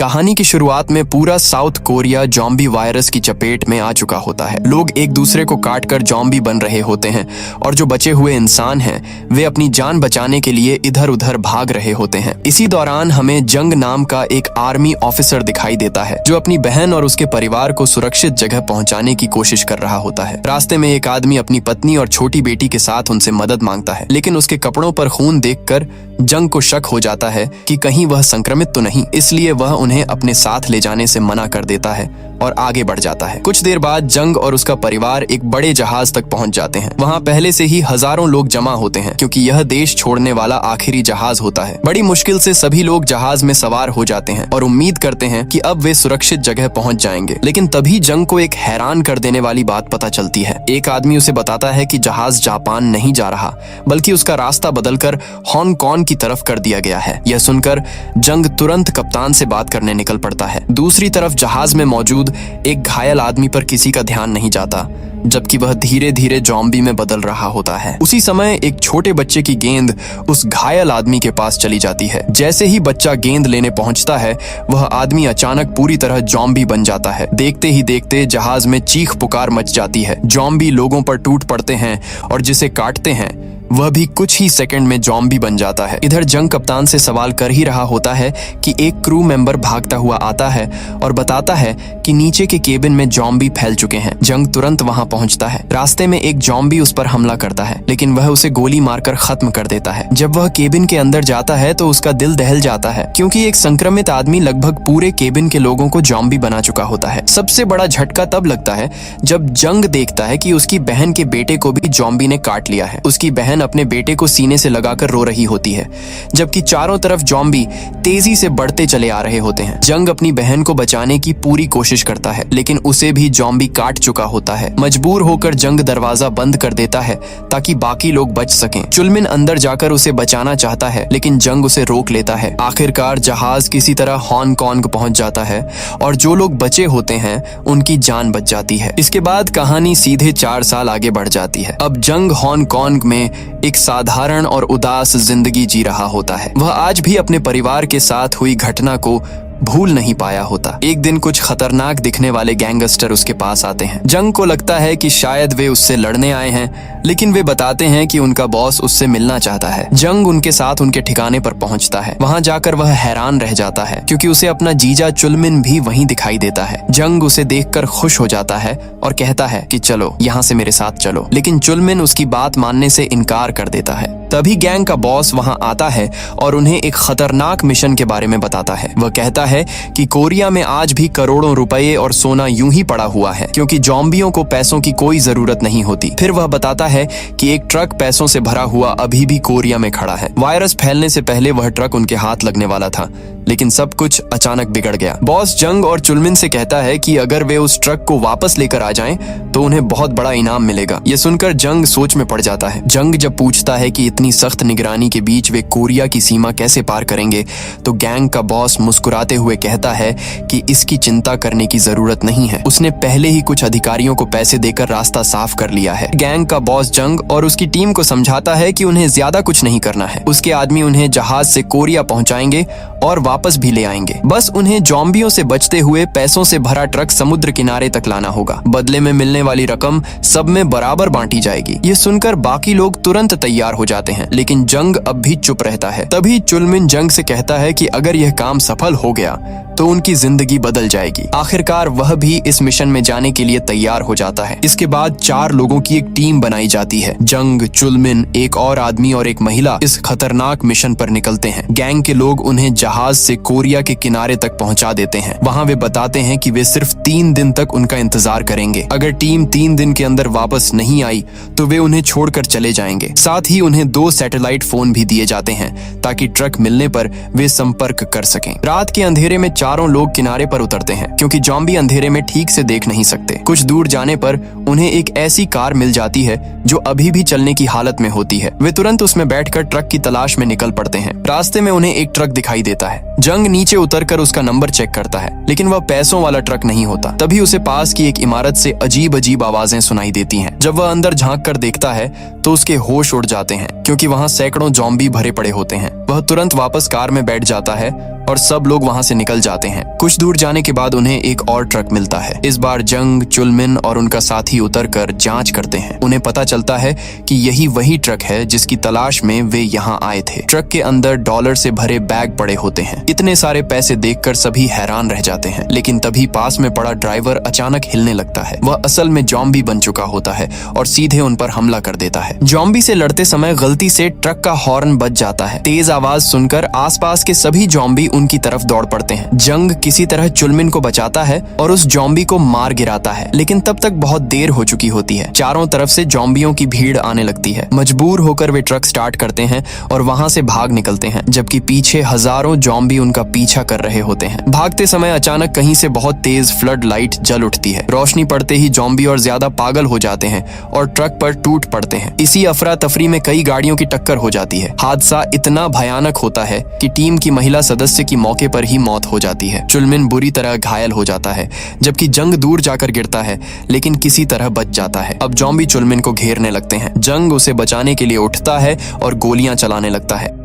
कहानी की शुरुआत में पूरा साउथ कोरिया जॉम्बी वायरस की चपेट में आ चुका होता है। लोग एक दूसरे को काटकर जॉम्बी बन रहे होते हैं और जो बचे हुए इंसान हैं वे अपनी जान बचाने के लिए इधर उधर भाग रहे होते हैं। इसी दौरान हमें जंग नाम का एक आर्मी ऑफिसर दिखाई देता है जो अपनी बहन और उसके परिवार को सुरक्षित जगह पहुंचाने की कोशिश कर रहा होता है। रास्ते में एक आदमी अपनी पत्नी और छोटी बेटी के साथ उनसे मदद मांगता है, लेकिन उसके कपड़ों पर खून देखकर जंग को शक हो जाता है कि कहीं वह संक्रमित तो नहीं, इसलिए वह उन्हें अपने साथ ले जाने से मना कर देता है और आगे बढ़ जाता है। कुछ देर बाद जंग और उसका परिवार एक बड़े जहाज तक पहुंच जाते हैं। वहां पहले से ही हजारों लोग जमा होते हैं क्योंकि यह देश छोड़ने वाला आखिरी जहाज होता है। बड़ी मुश्किल से सभी लोग जहाज में सवार हो जाते हैं और उम्मीद करते हैं कि अब वे सुरक्षित जगह पहुंच जाएंगे, लेकिन तभी जंग को एक हैरान कर देने वाली बात पता चलती है। एक आदमी उसे बताता है कि जहाज जापान नहीं जा रहा बल्कि उसका रास्ता बदलकर हांगकांग की तरफ कर दिया गया है। यह सुनकर जंग तुरंत कप्तान से बात करने निकल पड़ता है। दूसरी तरफ जहाज में मौजूद एक घायल आदमी पर किसी का ध्यान नहीं जाता, जबकि वह धीरे धीरे जॉम्बी में बदल रहा होता है। उसी समय एक छोटे बच्चे की गेंद उस घायल आदमी के पास चली जाती है। जैसे ही बच्चा गेंद लेने पहुंचता है, वह आदमी अचानक पूरी तरह जॉम्बी बन जाता है। देखते ही देखते जहाज में चीख पुकार मच जाती है। जॉम्बी लोगों पर टूट पड़ते हैं और जिसे काटते हैं वह भी कुछ ही सेकंड में जॉम्बी बन जाता है। इधर जंग कप्तान से सवाल कर ही रहा होता है कि एक क्रू मेंबर भागता हुआ आता है और बताता है कि नीचे के केबिन में जॉम्बी फैल चुके हैं। जंग तुरंत वहां पहुंचता है। रास्ते में एक जॉम्बी उस पर हमला करता है, लेकिन वह उसे गोली मारकर खत्म कर देता है। जब वह केबिन के अंदर जाता है तो उसका दिल दहल जाता है क्योंकि एक संक्रमित आदमी लगभग पूरे केबिन के लोगों को जॉम्बी बना चुका होता है। सबसे बड़ा झटका तब लगता है जब जंग देखता है कि उसकी बहन के बेटे को भी जॉम्बी ने काट लिया है। उसकी बहन अपने बेटे को सीने से लगाकर रो रही होती है, जबकि चारों तरफ जॉम्बी तेजी से बढ़ते चले आ रहे होते हैं। जंग अपनी बहन को बचाने की पूरी कोशिश करता है, लेकिन उसे भी जॉम्बी काट चुका होता है। मजबूर होकर जंग दरवाजा बंद कर देता है ताकि बाकी लोग बच सकें। चुलमिन अंदर जाकर उसे बचाना चाहता है, लेकिन जंग उसे रोक लेता है। आखिरकार जहाज किसी तरह हांगकांग पहुंच जाता है और जो लोग बचे होते हैं उनकी जान बच जाती है। इसके बाद कहानी सीधे 4 साल आगे बढ़ जाती है। अब जंग हांगकांग में एक साधारण और उदास जिंदगी जी रहा होता है। वह आज भी अपने परिवार के साथ हुई घटना को भूल नहीं पाया होता। एक दिन कुछ खतरनाक दिखने वाले गैंगस्टर उसके पास आते हैं। जंग को लगता है कि शायद वे उससे लड़ने आए हैं, लेकिन वे बताते हैं कि उनका बॉस उससे मिलना चाहता है। जंग उनके साथ उनके ठिकाने पर पहुंचता है। वहां जाकर वह हैरान रह जाता है क्योंकि उसे अपना जीजा चुलमिन भी वहीं दिखाई देता है। जंग उसे देखकर खुश हो जाता है और कहता है कि चलो यहाँ से मेरे साथ चलो, लेकिन चुलमिन उसकी बात मानने से इनकार कर देता है। तभी गैंग का बॉस वहां आता है और उन्हें एक खतरनाक मिशन के बारे में बताता है। वह कहता है कि कोरिया में आज भी करोड़ों रुपए और सोना यूं ही पड़ा हुआ है क्योंकि जॉम्बियों को पैसों की कोई जरूरत नहीं होती। फिर वह बताता है कि एक ट्रक पैसों से भरा हुआ अभी भी कोरिया में खड़ा है। वायरस फैलने से पहले वह ट्रक उनके हाथ लगने वाला था, लेकिन सब कुछ अचानक बिगड़ गया। बॉस जंग और चुलमिन से कहता है कि अगर वे उस ट्रक को वापस लेकर आ जाएं तो उन्हें बहुत बड़ा इनाम मिलेगा। यह सुनकर जंग सोच में पड़ जाता है। जंग जब पूछता है कि इतनी सख्त निगरानी के बीच वे कोरिया की सीमा कैसे पार करेंगे, तो गैंग का बॉस मुस्कुराते हुए कहता है कि इसकी चिंता करने की जरूरत नहीं है, उसने पहले ही कुछ अधिकारियों को पैसे देकर रास्ता साफ कर लिया है। गैंग का बॉस जंग और उसकी टीम को समझाता है कि उन्हें ज्यादा कुछ नहीं करना है। उसके आदमी उन्हें जहाज से कोरिया पहुंचाएंगे और वापस भी ले आएंगे। बस उन्हें जॉम्बियों से बचते हुए पैसों से भरा ट्रक समुद्र किनारे तक लाना होगा। बदले में मिलने वाली रकम सब में बराबर बांटी जाएगी। ये सुनकर बाकी लोग तुरंत तैयार हो जाते हैं, लेकिन जंग अब भी चुप रहता है। तभी चुलमिन जंग से कहता है कि अगर यह काम सफल हो गया तो उनकी जिंदगी बदल जाएगी। आखिरकार वह भी इस मिशन में जाने के लिए तैयार हो जाता है। इसके बाद 4 लोगों की एक टीम बनाई जाती है। जंग, चुलमिन, एक और आदमी और एक महिला इस खतरनाक मिशन पर निकलते हैं। गैंग के लोग उन्हें जहाज से कोरिया के किनारे तक पहुंचा देते हैं। वहां वे बताते हैं कि वे सिर्फ 3 दिन तक उनका इंतजार करेंगे। अगर टीम 3 दिन के अंदर वापस नहीं आई तो वे उन्हें छोड़कर चले जाएंगे। साथ ही उन्हें 2 सैटेलाइट फोन भी दिए जाते हैं ताकि ट्रक मिलने पर वे संपर्क कर सकें। रात के अंधेरे में चारों लोग किनारे पर उतरते हैं क्योंकि जॉम्बी अंधेरे में ठीक से देख नहीं सकते। कुछ दूर जाने पर उन्हें एक ऐसी कार मिल जाती है जो अभी भी चलने की हालत में होती है। वे तुरंत उसमें बैठकर ट्रक की तलाश में निकल पड़ते हैं। रास्ते में उन्हें एक ट्रक दिखाई देता है। जंग नीचे उतरकर उसका नंबर चेक करता है, लेकिन वह पैसों वाला ट्रक नहीं होता। तभी उसे पास की एक इमारत से अजीब अजीब आवाजें सुनाई देती हैं। जब वह अंदर झांक कर देखता है तो उसके होश उड़ जाते हैं क्योंकि वहां सैकड़ों जॉम्बी भरे पड़े होते हैं। वह तुरंत वापस कार में बैठ जाता है और सब लोग वहां से निकल जाते हैं। कुछ दूर जाने के बाद उन्हें एक और ट्रक मिलता है। इस बार जंग, चुलमिन और उनका साथी उतरकर जांच करते हैं। उन्हें पता चलता है कि यही वही ट्रक है जिसकी तलाश में वे यहाँ आए थे। ट्रक के अंदर डॉलर से भरे बैग पड़े होते हैं। इतने सारे पैसे देखकर सभी हैरान रह जाते हैं, लेकिन तभी पास में पड़ा ड्राइवर अचानक हिलने लगता है। वह असल में जॉम्बी बन चुका होता है और सीधे उन पर हमला कर देता है। जॉम्बी से लड़ते समय गलती से ट्रक का हॉर्न बज जाता है। तेज आवाज सुनकर आसपास के सभी जॉम्बी उनकी तरफ दौड़ पड़ते हैं। जंग किसी तरह चुलमिन को बचाता है और उस जॉम्बी को मार गिराता है, लेकिन तब तक बहुत देर हो चुकी होती है। चारों तरफ से जॉम्बियों की भीड़ आने लगती है। मजबूर होकर वे ट्रक स्टार्ट करते हैं और वहां से भाग निकलते हैं, जबकि पीछे हजारों जॉम्बी उनका पीछा कर रहे होते हैं। भागते समय अचानक कहीं से बहुत तेज फ्लड लाइट जल उठती है। रोशनी पड़ते ही जॉम्बी और ज्यादा पागल हो जाते हैं और ट्रक पर टूट पड़ते हैं। इसी अफरा तफरी में कई गाड़ियों की टक्कर हो जाती है। हादसा इतना भयानक होता है कि टीम की महिला सदस्य की मौके पर ही मौत हो जाती है। चुलमिन बुरी तरह घायल हो जाता है, जबकि जंग दूर जाकर गिरता है, लेकिन किसी तरह बच जाता है। अब जॉम्बी चुलमिन को घेरने लगते हैं। जंग उसे बचाने के लिए उठता है और गोलियां चलाने लगता है,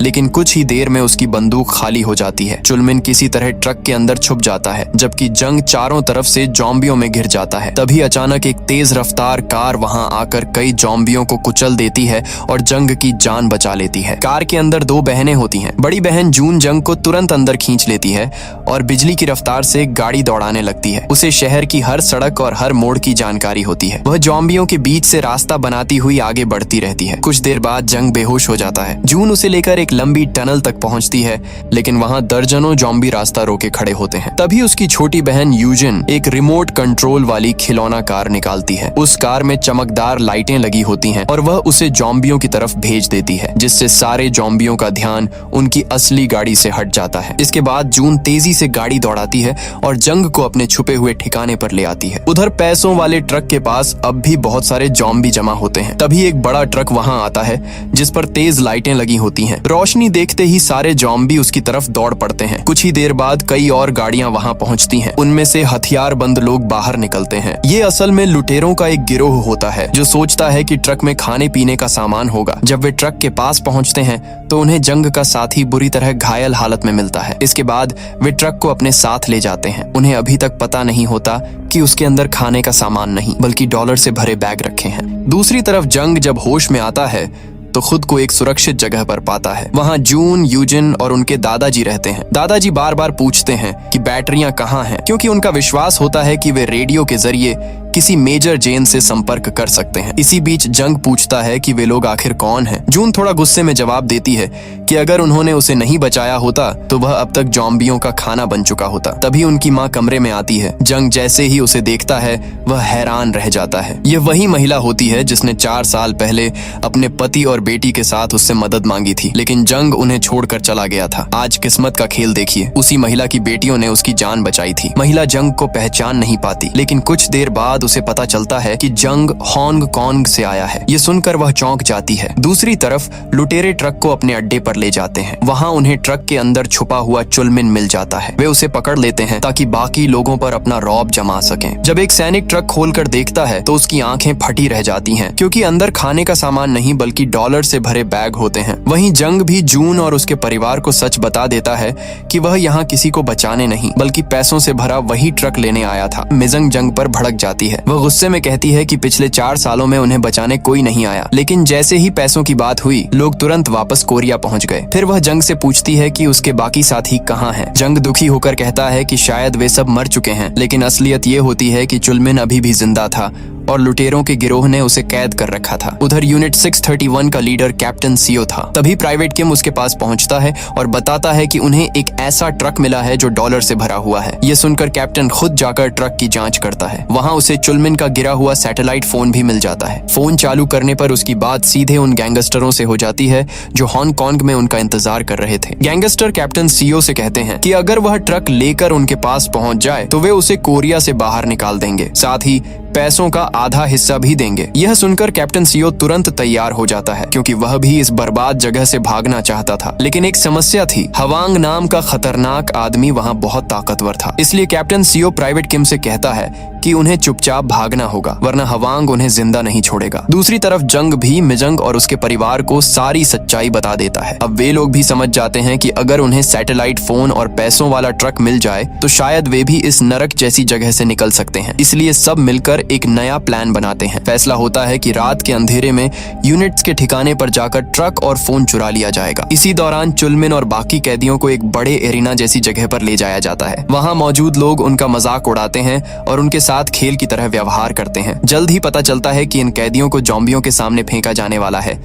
लेकिन कुछ ही देर में उसकी बंदूक खाली हो जाती है। चुलमिन किसी तरह ट्रक के अंदर छुप जाता है, जबकि जंग चारों तरफ से जॉम्बियों में घिर जाता है। तभी अचानक एक तेज रफ्तार कार वहां आकर कई जॉम्बियों को कुचल देती है और जंग की जान बचा लेती है। कार के अंदर दो बहनें होती हैं। बड़ी बहन जून जंग को तुरंत अंदर खींच लेती है और बिजली की रफ्तार से गाड़ी दौड़ाने लगती है। उसे शहर की हर सड़क और हर मोड़ की जानकारी होती है। वह जॉम्बियों के बीच से रास्ता बनाती हुई आगे बढ़ती रहती है। कुछ देर बाद जंग बेहोश हो जाता है। जून उसे लेकर एक लंबी टनल तक पहुंचती है, लेकिन वहां दर्जनों जॉम्बी रास्ता रोके खड़े होते हैं। तभी उसकी छोटी बहन यूजिन एक रिमोट कंट्रोल वाली खिलौना कार निकालती है। उस कार में चमकदार लाइटें लगी होती हैं और वह उसे जॉम्बियों की तरफ भेज देती है, जिससे सारे जॉम्बियों का ध्यान उनकी असली गाड़ी से हट जाता है। इसके बाद जून तेजी से गाड़ी दौड़ाती है और जंग को अपने छुपे हुए ठिकाने पर ले आती है। उधर पैसों वाले ट्रक के पास अब भी बहुत सारे जॉम्बी जमा होते हैं। तभी एक बड़ा ट्रक वहां आता है, जिस पर तेज लाइटें लगी होती हैं। रोशनी देखते ही सारे जॉम्बी उसकी तरफ दौड़ पड़ते हैं। कुछ ही देर बाद कई और गाड़ियां वहां पहुंचती हैं। उनमें से हथियारबंद लोग बाहर निकलते हैं। ये असल में लुटेरों का एक गिरोह होता है, जो सोचता है कि ट्रक में खाने पीने का सामान होगा। जब वे ट्रक के पास पहुंचते हैं तो उन्हें जंग का साथी बुरी तरह घायल हालत में मिलता है। इसके बाद वे ट्रक को अपने साथ ले जाते हैं। उन्हें अभी तक पता नहीं होता कि उसके अंदर खाने का सामान नहीं, बल्कि डॉलर से भरे बैग रखे हैं। दूसरी तरफ जंग जब होश में आता है तो खुद को एक सुरक्षित जगह पर पाता है। वहाँ जून, यूजिन और उनके दादाजी रहते हैं। दादाजी बार बार पूछते हैं कि बैटरियां कहाँ हैं, क्योंकि उनका विश्वास होता है कि वे रेडियो के जरिए किसी मेजर जेन से संपर्क कर सकते हैं। इसी बीच जंग पूछता है कि वे लोग आखिर कौन हैं। जून थोड़ा गुस्से में जवाब देती है कि अगर उन्होंने उसे नहीं बचाया होता तो वह अब तक जॉम्बियों का खाना बन चुका होता। तभी उनकी माँ कमरे में आती है। जंग जैसे ही उसे देखता है वह हैरान रह जाता है। ये वही महिला होती है जिसने 4 साल पहले अपने पति और बेटी के साथ उससे मदद मांगी थी, लेकिन जंग उन्हें छोड़कर चला गया था। आज किस्मत का खेल देखिए, उसी महिला की बेटियों ने उसकी जान बचाई थी। महिला जंग को पहचान नहीं पाती, लेकिन कुछ देर बाद उसे पता चलता है कि जंग हांगकांग से आया है। ये सुनकर वह चौंक जाती है। दूसरी तरफ लुटेरे ट्रक को अपने अड्डे पर ले जाते हैं। वहाँ उन्हें ट्रक के अंदर छुपा हुआ चुलमिन मिल जाता है। वे उसे पकड़ लेते हैं ताकि बाकी लोगों पर अपना रौब जमा सकें। जब एक सैनिक ट्रक खोलकर देखता है तो उसकी आंखें फटी रह जाती हैं, क्योंकि अंदर खाने का सामान नहीं बल्कि डॉलर से भरे बैग होते हैं। वहीं जंग भी जून और उसके परिवार को सच बता देता है कि वह यहाँ किसी को बचाने नहीं बल्कि पैसों से भरा वही ट्रक लेने आया था। मिजंग जंग पर भड़क जाती है। वह गुस्से में कहती है कि पिछले 4 सालों में उन्हें बचाने कोई नहीं आया, लेकिन जैसे ही पैसों की बात हुई लोग तुरंत वापस कोरिया पहुंच गए। फिर वह जंग से पूछती है कि उसके बाकी साथी कहाँ हैं। जंग दुखी होकर कहता है कि शायद वे सब मर चुके हैं, लेकिन असलियत ये होती है कि चुलमिन अभी भी जिंदा था और लुटेरों के गिरोह ने उसे कैद कर रखा था। उधर यूनिट 631 का लीडर कैप्टन सीओ था। तभी प्राइवेट किम उसके पास पहुंचता है और बताता है कि उन्हें एक ऐसा ट्रक मिला है जो डॉलर से भरा हुआ है। ये सुनकर कैप्टन खुद जाकर ट्रक की जांच करता है। वहां उसे चुलमिन का गिरा हुआ सैटेलाइट फोन भी मिल जाता है। फोन चालू करने पर उसकी बात सीधे उन गैंगस्टरों से हो जाती है जो हांगकांग में उनका इंतजार कर रहे थे। गैंगस्टर कैप्टन सीओ से कहते हैं कि अगर वह ट्रक लेकर उनके पास पहुंच जाए तो वे उसे कोरिया से बाहर निकाल देंगे, साथ ही पैसों का आधा हिस्सा भी देंगे। यह सुनकर कैप्टन सीओ तुरंत तैयार हो जाता है, क्योंकि वह भी इस बर्बाद जगह से भागना चाहता था। लेकिन एक समस्या थी, हवांग नाम का खतरनाक आदमी वहाँ बहुत ताकतवर था। इसलिए कैप्टन सीओ प्राइवेट किम से कहता है कि उन्हें चुपचाप भागना होगा, वरना हवांग उन्हें जिंदा नहीं छोड़ेगा। दूसरी तरफ जंग भी मिजंग और उसके परिवार को सारी सच्चाई बता देता है। अब वे लोग भी समझ जाते हैं कि अगर उन्हें सैटेलाइट फोन और पैसों वाला ट्रक मिल जाए तो शायद वे भी इस नरक जैसी जगह से निकल सकते हैं। इसलिए सब मिलकर एक नया प्लान बनाते हैं। फैसला होता है कि रात के अंधेरे में यूनिट्स के ठिकाने पर जाकर ट्रक और फोन चुरा लिया जाएगा। इसी दौरान चुलमिन और बाकी कैदियों को एक बड़े एरिना जैसी जगह पर ले जाया जाता है। वहाँ मौजूद लोग उनका मजाक उड़ाते हैं और उनके साथ खेल की तरह व्यवहार करते हैं। जल्द ही पता चलता है कि इन कैदियों को जॉम्बियों के सामने फेंका जाने वाला है,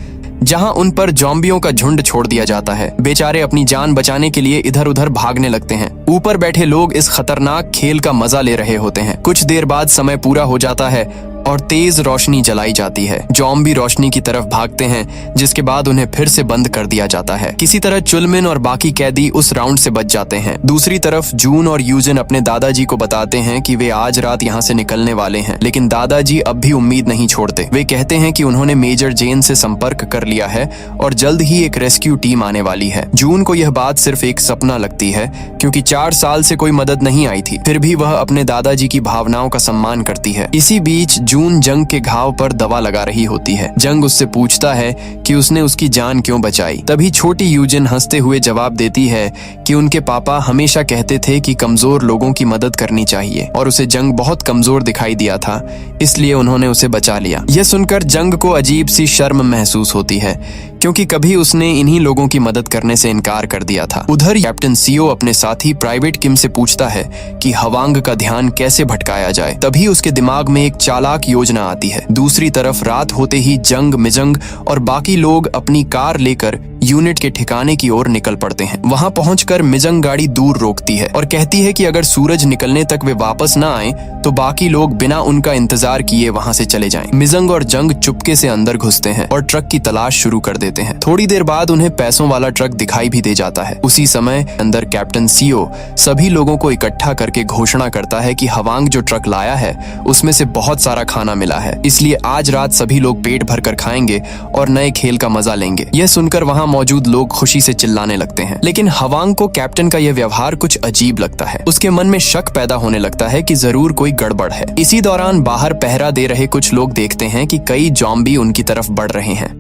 जहां उन पर जॉम्बियों का झुंड छोड़ दिया जाता है। बेचारे अपनी जान बचाने के लिए इधर उधर भागने लगते हैं। ऊपर बैठे लोग इस खतरनाक खेल का मजा ले रहे होते हैं। कुछ देर बाद समय पूरा हो जाता है और तेज रोशनी जलाई जाती है। जॉम्बी रोशनी की तरफ भागते हैं, जिसके बाद उन्हें फिर से बंद कर दिया जाता है। किसी तरह चुलमिन और बाकी कैदी उस राउंड से बच जाते हैं। दूसरी तरफ जून और यूजिन अपने दादाजी को बताते हैं कि वे आज रात यहाँ से निकलने वाले हैं, लेकिन दादाजी अब भी उम्मीद नहीं छोड़ते। वे कहते हैं कि उन्होंने मेजर जेन से संपर्क कर लिया है और जल्द ही एक रेस्क्यू टीम आने वाली है। जून को यह बात सिर्फ एक सपना लगती है, क्योंकि 4 साल से कोई मदद नहीं आई थी। फिर भी वह अपने दादाजी की भावनाओं का सम्मान करती है। इसी बीच जून जंग के घाव पर दवा लगा रही होती है। जंग उससे पूछता है कि उसने उसकी जान क्यों बचाई। तभी छोटी यूजिन हंसते हुए जवाब देती है कि उनके पापा हमेशा कहते थे कि कमजोर लोगों की मदद करनी चाहिए, और उसे जंग बहुत कमजोर दिखाई दिया था, इसलिए उन्होंने उसे बचा लिया। यह सुनकर जंग को अजीब सी शर्म महसूस होती है, क्योंकि कभी उसने इन्हीं लोगों की मदद करने से इनकार कर दिया था। उधर कैप्टन सीओ अपने साथी प्राइवेट किम से पूछता है कि हवांग का ध्यान कैसे भटकाया जाए। तभी उसके दिमाग में एक चालाक योजना आती है। दूसरी तरफ रात होते ही जंग, मिजंग और बाकी लोग अपनी कार लेकर यूनिट के ठिकाने की ओर निकल पड़ते हैं। वहां पहुंचकर मिजंग गाड़ी दूर रोकती है और कहती है कि अगर सूरज निकलने तक वे वापस न आए तो बाकी लोग बिना उनका इंतजार किए वहां से चले जाएं। मिजंग और जंग चुपके से अंदर घुसते हैं और ट्रक की तलाश शुरू कर देते हैं। थोड़ी देर बाद उन्हें पैसों वाला ट्रक दिखाई भी दे जाता है। उसी समय अंदर कैप्टन सीओ सभी लोगों को इकट्ठा करके घोषणा करता है कि हवांग जो ट्रक लाया है उसमें से बहुत सारा खाना मिला है, इसलिए आज रात सभी लोग पेट भरकर खाएंगे और नए खेल का मजा लेंगे। यह सुनकर वहां मौजूद लोग खुशी से चिल्लाने लगते हैं। लेकिन हवांग को कैप्टन का यह व्यवहार कुछ अजीब लगता है। उसके मन में शक पैदा होने लगता है कि जरूर कोई गड़बड़ है। इसी दौरान बाहर पहरा दे रहे कुछ लोग देखते हैं कि कई जॉम्बी उनकी तरफ बढ़ रहे हैं।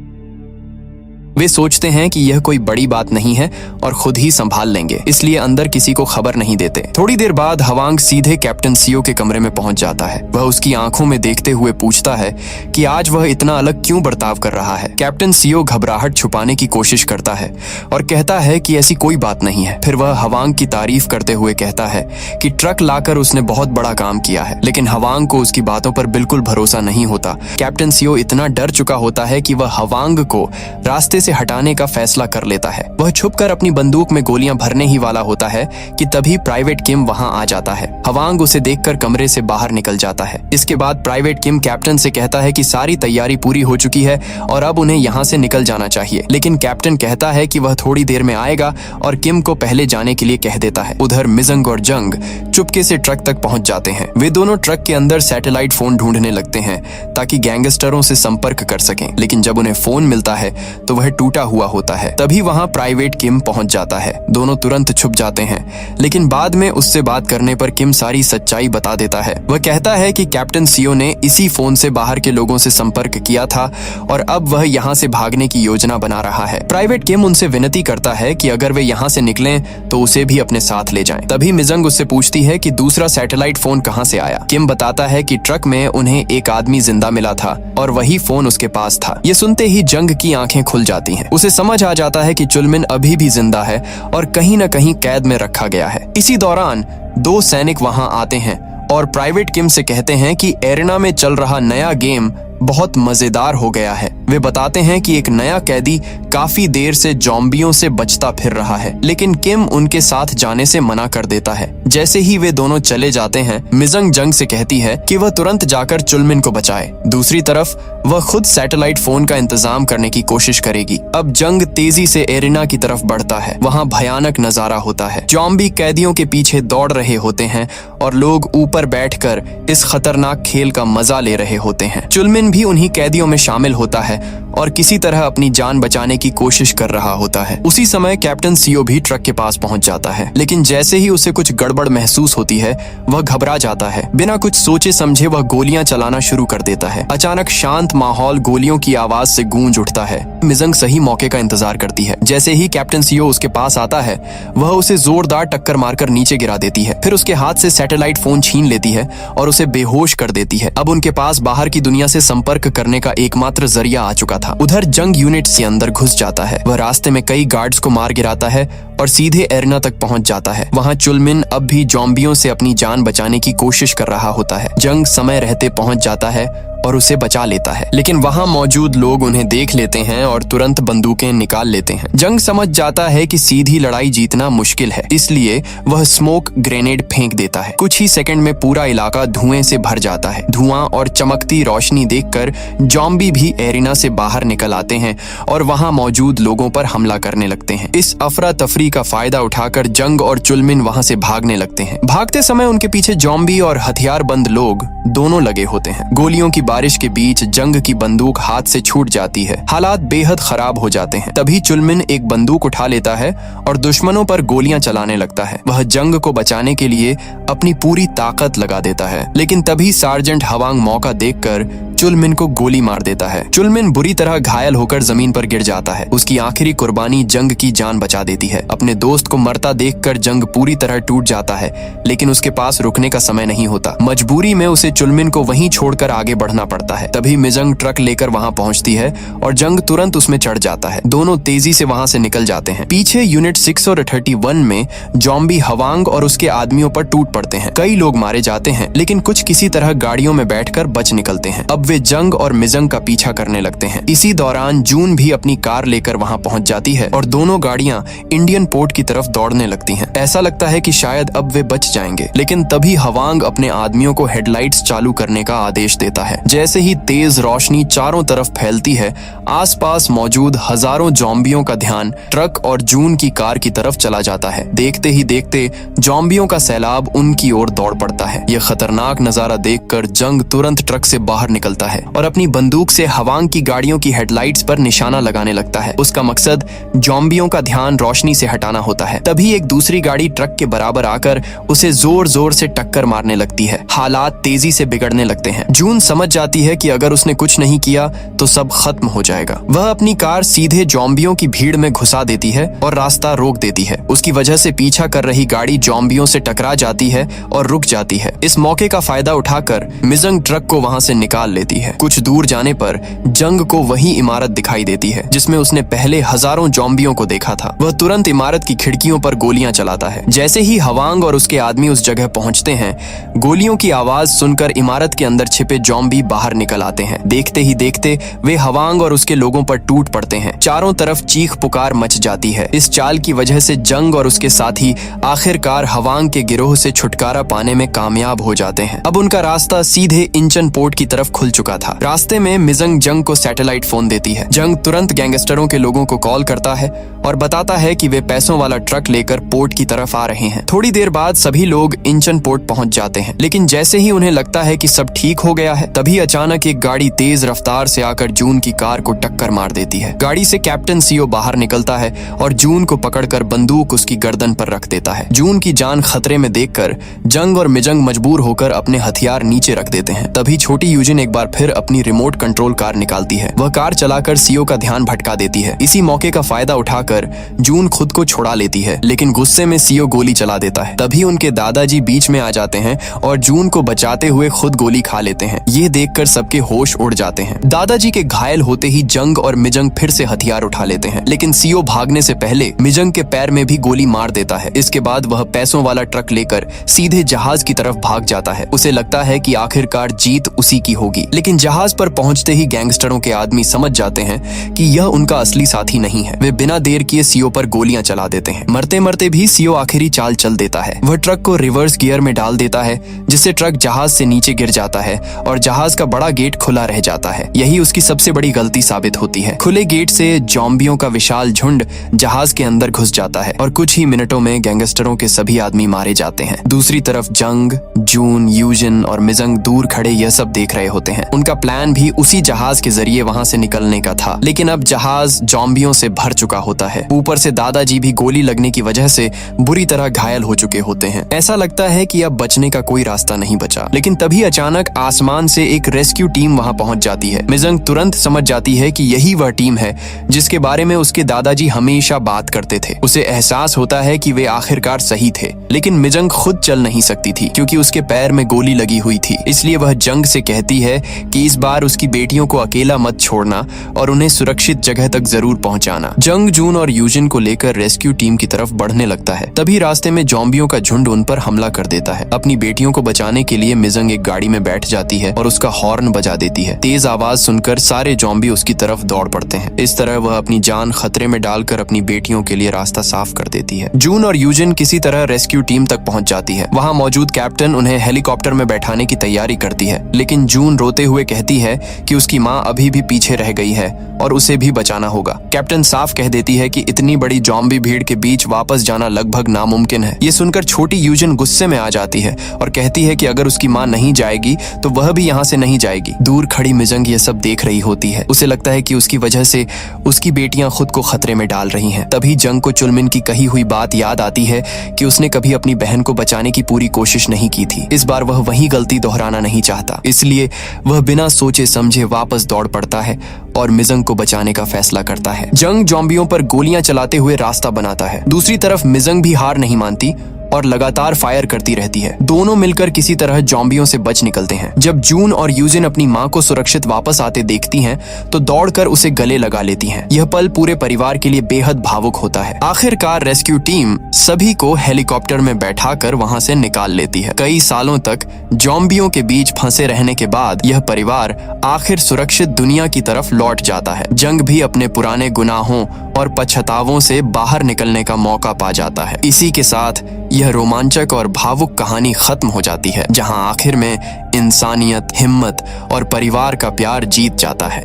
वे सोचते हैं कि यह कोई बड़ी बात नहीं है और खुद ही संभाल लेंगे, इसलिए अंदर किसी को खबर नहीं देते। थोड़ी देर बाद हवांग सीधे कैप्टन सीओ के कमरे में पहुंच जाता है। वह उसकी आंखों में देखते हुए पूछता है कि आज वह इतना अलग क्यों बर्ताव कर रहा है। कैप्टन सीओ घबराहट छुपाने की कोशिश करता है और कहता है कि ऐसी कोई बात नहीं है। फिर वह हवांग की तारीफ करते हुए कहता है कि ट्रक लाकर उसने बहुत बड़ा काम किया है, लेकिन हवांग को उसकी बातों पर बिल्कुल भरोसा नहीं होता। कैप्टन सीओ इतना डर चुका होता है कि वह हवांग को रास्ते से हटाने का फैसला कर लेता है। वह छुपकर अपनी बंदूक में गोलियां भरने ही वाला होता है कि तभी प्राइवेट किम वहां आ जाता है। हवांग उसे देखकर कमरे से बाहर निकल जाता है। इसके बाद प्राइवेट किम कैप्टन से कहता है कि सारी तैयारी पूरी हो चुकी है और अब उन्हें यहाँ से निकल जाना चाहिए, लेकिन कैप्टन कहता है कि वह थोड़ी देर में आएगा और किम को पहले जाने के लिए कह देता है। उधर मिजंग और जंग चुपके से ट्रक तक पहुंच जाते हैं। वे दोनों ट्रक के अंदर सैटेलाइट फोन ढूंढने लगते हैं ताकि गैंगस्टरों से संपर्क कर सकें, लेकिन जब उन्हें फोन मिलता है तो वह टूटा हुआ होता है। तभी वहां प्राइवेट किम पहुंच जाता है। दोनों तुरंत छुप जाते हैं, लेकिन बाद में उससे बात करने पर किम सारी सच्चाई बता देता है। वह कहता है कि कैप्टन सीओ ने इसी फोन से बाहर के लोगों से संपर्क किया था और अब वह यहाँ से भागने की योजना बना रहा है। प्राइवेट किम उनसे विनती करता है कि अगर वे यहाँ से निकलें तो उसे भी अपने साथ ले जाएं। तभी मिजंग उससे पूछती है कि दूसरा सैटेलाइट फोन कहाँ से आया। किम बताता है कि ट्रक में उन्हें एक आदमी जिंदा मिला था और वही फोन उसके पास था। ये सुनते ही जंग की आंखें खुल जाती हैं। उसे समझ आ जाता है कि चुलमिन अभी भी जिंदा है और कहीं न कहीं कैद में रखा गया है। इसी दौरान 2 सैनिक वहां आते हैं और प्राइवेट किम से कहते हैं कि एरिना में चल रहा नया गेम बहुत मजेदार हो गया है। वे बताते हैं कि एक नया कैदी काफी देर से ज़ॉम्बियों से बचता फिर रहा है, लेकिन किम उनके साथ जाने से मना कर देता है। जैसे ही वे दोनों चले जाते हैं, मिजंग जंग से कहती है कि वह तुरंत जाकर चुलमिन को बचाए। दूसरी तरफ वह खुद सैटेलाइट फोन का इंतजाम करने की कोशिश करेगी। अब जंग तेजी से एरिना की तरफ बढ़ता है। वहाँ भयानक नजारा होता है। ज़ॉम्बी कैदियों के पीछे दौड़ रहे होते हैं और लोग ऊपर बैठकर इस खतरनाक खेल का मजा ले रहे होते हैं। चुलमिन भी उन्हीं कैदियों में शामिल होता है और किसी तरह अपनी जान बचाने की कोशिश कर रहा होता है। उसी समय कैप्टन सीओ भी ट्रक के पास पहुंच जाता है, लेकिन जैसे ही उसे कुछ गड़बड़ महसूस होती है, वह घबरा जाता है। बिना कुछ सोचे समझे वह गोलियां चलाना शुरू कर देता है। अचानक शांत माहौल गोलियों की आवाज से गूंज उठता है। मिजंग सही मौके का इंतजार करती है। जैसे ही कैप्टन सीओ उसके पास आता है, वह उसे जोरदार टक्कर मारकर नीचे गिरा देती है। फिर उसके हाथ से सैटेलाइट फोन छीन लेती है और उसे बेहोश कर देती है। अब उनके पास बाहर की दुनिया से संपर्क करने का एकमात्र जरिया आ चुका था। उधर जंग यूनिट से अंदर घुस जाता है। वह रास्ते में कई गार्ड्स को मार गिराता है और सीधे एरिना तक पहुंच जाता है। वहां चुलमिन अब भी ज़ॉम्बियों से अपनी जान बचाने की कोशिश कर रहा होता है। जंग समय रहते पहुंच जाता है और उसे बचा लेता है, लेकिन वहां मौजूद लोग उन्हें देख लेते हैं और तुरंत बंदूकें निकाल लेते हैं। जंग समझ जाता है कि सीधी लड़ाई जीतना मुश्किल है, इसलिए वह स्मोक ग्रेनेड फेंक देता है। कुछ ही सेकंड में पूरा इलाका धुएं से भर जाता है। धुआं और चमकती रोशनी देखकर ज़ॉम्बी भी एरिना से बाहर निकल आते हैं और वहां मौजूद लोगों पर हमला करने लगते हैं। इस अफरा तफरी का फायदा उठाकर जंग और चुलमिन वहां से भागने लगते हैं। भागते समय उनके पीछे ज़ॉम्बी और हथियारबंद लोग दोनों लगे होते हैं। गोलियों की बारिश के बीच जंग की बंदूक हाथ से छूट जाती है। हालात बेहद खराब हो जाते हैं। तभी चुलमिन एक बंदूक उठा लेता है और दुश्मनों पर गोलियां चलाने लगता है। वह जंग को बचाने के लिए अपनी पूरी ताकत लगा देता है, लेकिन तभी सार्जेंट हवांग मौका देखकर चुलमिन को गोली मार देता है। चुलमिन बुरी तरह घायल होकर जमीन पर गिर जाता है। उसकी आखिरी कुर्बानी जंग की जान बचा देती है। अपने दोस्त को मरता देखकर जंग पूरी तरह टूट जाता है, लेकिन उसके पास रुकने का समय नहीं होता। मजबूरी में उसे चुलमिन को वहीं छोड़कर आगे बढ़ना पड़ता है। तभी मिजंग ट्रक लेकर वहां पहुंचती है और जंग तुरंत उसमें चढ़ जाता है। दोनों तेजी से वहां से निकल जाते हैं। पीछे यूनिट 6 और 31 में ज़ॉम्बी हवांग और उसके आदमियों पर टूट पड़ते हैं। कई लोग मारे जाते हैं, लेकिन कुछ किसी तरह गाड़ियों में बैठकर बच निकलते हैं। अब वे जंग और मिजंग का पीछा करने लगते हैं। इसी दौरान जून भी अपनी कार लेकर वहां पहुंच जाती है और दोनों गाड़ियां इंडियन पोर्ट की तरफ दौड़ने लगती हैं। ऐसा लगता है कि शायद अब वे बच जाएंगे, लेकिन तभी हवांग अपने आदमियों को हेडलाइट्स चालू करने का आदेश देता है। जैसे ही तेज रोशनी चारों तरफ फैलती है, आसपास मौजूद हजारों ज़ॉम्बियों का ध्यान ट्रक और जून की कार की तरफ चला जाता है। देखते ही देखते ज़ॉम्बियों का सैलाब उनकी ओर दौड़ पड़ता है। यह खतरनाक नजारा देखकर जंग तुरंत ट्रक से बाहर निकलता है और अपनी बंदूक से हवांग की गाड़ियों की हेडलाइट्स पर निशाना लगाने लगता है। उसका मकसद ज़ॉम्बियों का ध्यान रोशनी से हटाना होता है। तभी एक दूसरी गाड़ी ट्रक के बराबर आकर उसे जोर जोर से टक्कर मारने लगती है। हालात तेजी से बिगड़ने लगते हैं। जून समझ जाती है कि अगर उसने कुछ नहीं किया तो सब खत्म हो जाएगा। वह अपनी कार सीधे ज़ॉम्बियों की भीड़ में घुसा देती है और रास्ता रोक देती है। उसकी वजह से पीछा कर रही गाड़ी ज़ॉम्बियों से टकरा जाती है और रुक जाती है। इस मौके का फायदा उठाकर मिजंग ट्रक को वहां से निकाल लेती है। कुछ दूर जाने पर जंग को वही इमारत दिखाई देती है जिसमें उसने पहले हजारों ज़ॉम्बियों को देखा था। वह तुरंत इमारत की खिड़कियों पर गोलियां चलाता है। जैसे ही हवांग और उसके आदमी उस जगह पहुंचते हैं, गोलियों की आवाज सुनकर इमारत के अंदर छिपे ज़ॉम्बी बाहर निकल आते हैं। देखते ही देखते वे हवांग और उसके लोगों पर टूट पड़ते हैं। चारों तरफ चीख पुकार मच जाती है। इस चाल की वजह से जंग और उसके साथी आखिरकार हवांग के गिरोह से छुटकारा पाने में कामयाब हो जाते हैं। अब उनका रास्ता सीधे इंचन पोर्ट की तरफ खुल चुका था। रास्ते में मिजंग जंग को सैटेलाइट फोन देती है। जंग तुरंत गैंगस्टरों के लोगों को कॉल करता है और बताता है कि वे पैसों वाला ट्रक लेकर पोर्ट की तरफ आ रहे हैं। थोड़ी देर बाद सभी लोग इंचन पोर्ट पहुंच जाते हैं, लेकिन जैसे ही उन्हें लगता है कि सब ठीक हो गया है, तभी अचानक एक गाड़ी तेज रफ्तार से आकर जून की कार को टक्कर मार देती है। गाड़ी से कैप्टन सीओ बाहर निकलता है और जून को पकड़कर बंदूक उसकी गर्दन पर रख देता है। जून की जान खतरे में देखकर जंग और मिजंग मजबूर होकर अपने हथियार नीचे रख देते हैं। तभी छोटी यूजिन एक बार फिर अपनी रिमोट कंट्रोल कार निकालती है। वह कार चलाकर सीओ का ध्यान भटका देती है। इसी मौके का फायदा उठाकर जून खुद को छुड़ा लेती है, लेकिन गुस्से में सीओ गोली चला देता है। तभी उनके दादाजी बीच में आ जाते हैं और जून को बचाते हुए खुद गोली खा लेते हैं। ये देखकर सबके होश उड़ जाते हैं। दादाजी के घायल होते ही जंग और मिजंग फिर से हथियार उठा लेते हैं, लेकिन सीओ भागने से पहले मिजंग के पैर में भी गोली मार देता है। इसके बाद वह पैसों वाला ट्रक लेकर सीधे जहाज की तरफ भाग जाता है। उसे लगता है कि आखिरकार जीत उसी की होगी, लेकिन जहाज पर पहुंचते ही गैंगस्टरों के आदमी समझ जाते हैं कि यह उनका असली साथी नहीं है। वे बिना देर किए सीओ पर गोलियां चला देते हैं। मरते मरते भी सीओ आखिरी चाल चल देता है। वह ट्रक को रिवर्स गियर में डाल देता है, जिससे ट्रक जहाज से नीचे गिर जाता है और जहाज का बड़ा गेट खुला रह जाता है। यही उसकी सबसे बड़ी गलती साबित होती है। खुले गेट से जॉम्बियों का विशाल झुंड जहाज के अंदर घुस जाता है और कुछ ही मिनटों में गैंगस्टरों के सभी आदमी मारे जाते हैं। दूसरी तरफ जंग, जून, यूजिन और मिजंग दूर खड़े यह सब देख रहे होते हैं। उनका प्लान भी उसी जहाज के जरिए वहां से निकलने का था, लेकिन अब जहाज जॉम्बियों से भर चुका होता है। ऊपर से दादाजी भी गोली लगने की वजह से बुरी तरह घायल हो चुके होते हैं। ऐसा लगता है कि अब बचने का कोई रास्ता नहीं बचा। लेकिन तभी अचानक आसमान से एक रेस्क्यू टीम वहां पहुंच जाती है। मिजंग तुरंत समझ जाती है कि यही वह टीम है जिसके बारे में उसके दादाजी हमेशा बात करते थे। उसे एहसास होता है कि वे आखिरकार सही थे, लेकिन मिजंग खुद चल नहीं सकती थी क्योंकि उसके पैर में गोली लगी हुई थी। इसलिए वह जंग से कहती है कि इस बार उसकी बेटियों को अकेला मत छोड़ना और उन्हें सुरक्षित जगह तक जरूर पहुंचाना। जंग, जून और यूजिन को लेकर रेस्क्यू टीम की तरफ बढ़ने लगता है। तभी रास्ते में जॉम्बियों का झुंड उन पर हमला कर देता है। अपनी बेटियों को बचाने के लिए मिजंग एक गाड़ी में बैठ जाती है और उसका हॉर्न बजा देती है। तेज आवाज सुनकर सारे जॉम्बी उसकी तरफ दौड़ पड़ते हैं। इस तरह वह अपनी जान खतरे में डालकर अपनी बेटियों के लिए रास्ता साफ कर देती है। जून और यूजिन किसी तरह रेस्क्यू टीम तक पहुंच जाती है। वहां मौजूद कैप्टन उन्हें हेलीकॉप्टर में बैठाने की तैयारी करती है, लेकिन जून रोते हुए कहती है कि उसकी माँ अभी भी पीछे रह गई है और उसे भी बचाना होगा। कैप्टन साफ कह देती है कि इतनी बड़ी जॉम्बी भीड़ के बीच वापस जाना लगभग नामुमकिन है। ये सुनकर छोटी यूजिन गुस्से में आ जाती है और कहती है कि अगर उसकी माँ नहीं जाएगी तो वह भी यहाँ से नहीं जाएगी। दूर खड़ी मिजंग ये सब देख रही होती है। उसे लगता है कि उसकी वजह से उसकी बेटियां खुद को खतरे में डाल रही हैं। तभी जंग को चुलमिन की कही हुई बात याद आती है कि उसने कभी अपनी बहन को बचाने की पूरी कोशिश नहीं की थी। इस बार वह वही गलती दोहराना नहीं चाहता, इसलिए वह बिना सोचे समझे वापस दौड़ पड़ता है और मिजंग को बचाने का फैसला करता है। जंग जॉम्बियों पर गोलियां चलाते हुए रास्ता बनाता है। दूसरी तरफ मिजंग भी हार नहीं मानती और लगातार फायर करती रहती है। दोनों मिलकर किसी तरह जॉम्बियों से बच निकलते हैं। जब जून और यूजिन अपनी माँ को सुरक्षित वापस आते देखती हैं, तो दौड़कर उसे गले लगा लेती हैं। यह पल पूरे परिवार के लिए बेहद भावुक होता है। आखिरकार रेस्क्यू टीम सभी को हेलीकॉप्टर में बैठाकर वहां से निकाल लेती है। कई सालों तक जॉम्बियों के बीच फंसे रहने के बाद यह परिवार आखिर सुरक्षित दुनिया की तरफ लौट जाता है। जंग भी अपने पुराने गुनाहों और पछतावों से बाहर निकलने का मौका पा जाता है। इसी के साथ यह रोमांचक और भावुक कहानी खत्म हो जाती है, जहां आखिर में इंसानियत, हिम्मत और परिवार का प्यार जीत जाता है।